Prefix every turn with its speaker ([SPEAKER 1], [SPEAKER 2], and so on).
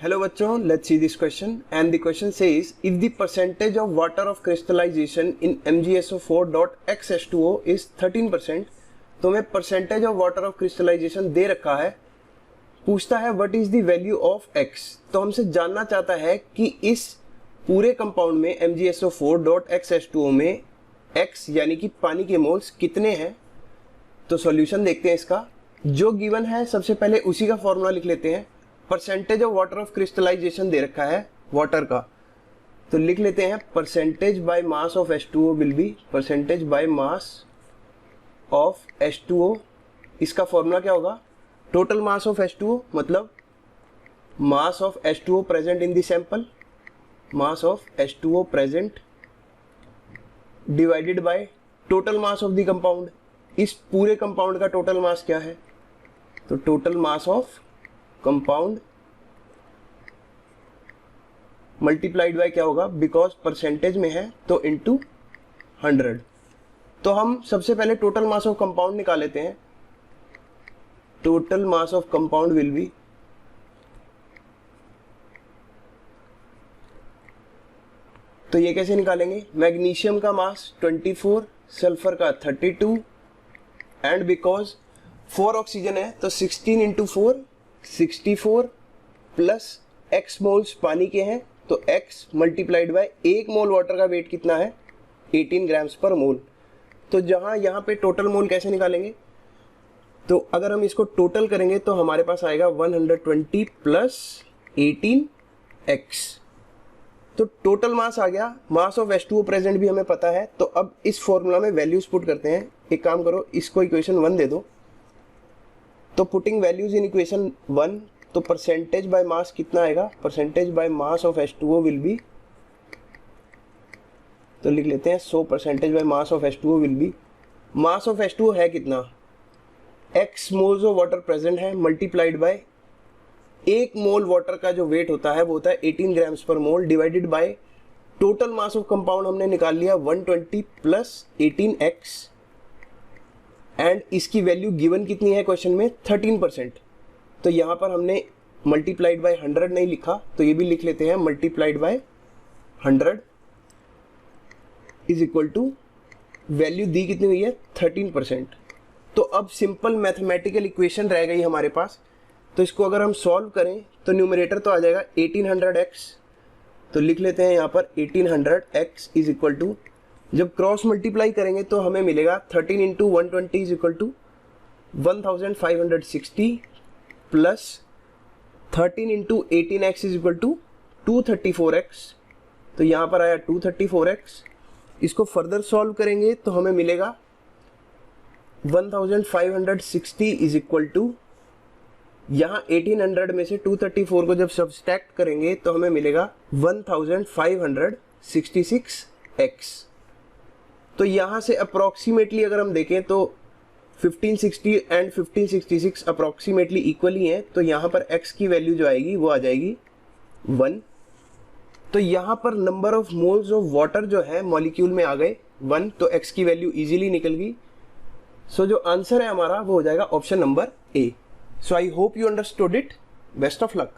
[SPEAKER 1] Hello बच्चों, let's see this question and the question says if the percentage of water of crystallization in MgSO4.xH2O is 13%, तो हमें percentage of water of crystallization दे रखा है, पूछता है what is the value of x। तो हमसे जानना चाहता है कि इस पूरे कंपाउंड में MgSO4.xH2O में x यानी कि पानी के मोल्स कितने हैं। तो सॉल्यूशन देखते हैं इसका। जो गिवन है सबसे पहले उसी का फॉर्मूला लिख लेते हैं। Percentage of water of crystallization दे रखा है वाटर का, तो लिख लेते हैं percentage by mass of H2O will be percentage by mass of H2O। इसका फॉर्मूला क्या होगा? टोटल मास ऑफ H2O मतलब मास of H2O present in the sample, mass of H2O present divided by total mass of the compound. इस पूरे compound का total mass क्या है? तो total mass of compound multiplied by क्या होगा, बिकॉज परसेंटेज में है तो इनटू 100। तो हम सबसे पहले टोटल मास ऑफ कंपाउंड निकाल लेते हैं। Total mass of compound will be तो ये कैसे निकालेंगे? मैग्नीशियम का मास 24, सल्फर का 32 एंड बिकॉज 4 ऑक्सीजन है तो 16 इंटू 4 64 प्लस x मोल्स पानी के हैं तो x multiplied by 1 mole water का वेट कितना है? 18 ग्राम्स पर मोल। तो जहां यहाँ पे टोटल मोल कैसे निकालेंगे? तो अगर हम इसको टोटल करेंगे तो हमारे पास आएगा 120 प्लस 18x। तो टोटल मास आ गया। मास ऑफ H2O प्रेजेंट भी हमें पता है, तो अब इस फॉर्मूला में वैल्यूज पुट करते हैं। एक काम करो, इसको इक्वेशन 1 दे दो। तो पुटिंग वैल्यूज इन इक्वेशन 1, तो परसेंटेज बाय मास कितना आएगा? Percentage by mass of H2O will B, तो लिख लेते हैं 100 percentage by mass of H2O will B. Mass of H2O है कितना? x moles of water present है मल्टीप्लाइड बाय 1 मोल वाटर का जो वेट होता है वो होता है 18 ग्राम्स पर मोल divided by total mass of compound हमने निकाल लिया 120 प्लस 18x एंड इसकी वैल्यू गिवन कितनी है क्वेश्चन में? 13%। तो यहाँ पर हमने मल्टीप्लाइड बाय 100 नहीं लिखा, तो ये भी लिख लेते हैं multiplied by 100 is equal to value दी कितनी हुई है? 13%। तो अब सिंपल मैथमेटिकल इक्वेशन रह गई हमारे पास। तो इसको अगर हम सॉल्व करें तो न्यूमरेटर तो आ जाएगा 1800x, तो लिख लेते हैं यहाँ पर 1800x इज इक्वल टू, जब क्रॉस मल्टीप्लाई करेंगे तो हमें मिलेगा 13 into 120 is equal to 1560 plus 13 into 18x is equal to 234x। तो यहाँ पर आया 234x। इसको फर्दर सॉल्व करेंगे तो हमें मिलेगा 1560 इज इक्वल टू, यहाँ 1800 में से 234 को जब सब्सट्रैक्ट करेंगे तो हमें मिलेगा 1566x। तो यहाँ से अप्रॉक्सीमेटली अगर हम देखें तो 1560 एंड 1566 अप्रॉक्सीमेटली इक्वल ही हैं, तो यहाँ पर x की वैल्यू जो आएगी वो आ जाएगी 1। तो यहाँ पर number of moles of water जो है मॉलिक्यूल में आ गए 1, तो x की वैल्यू इजीली निकल गई। सो जो आंसर है हमारा वो हो जाएगा option number A. So I hope you understood it. Best of luck.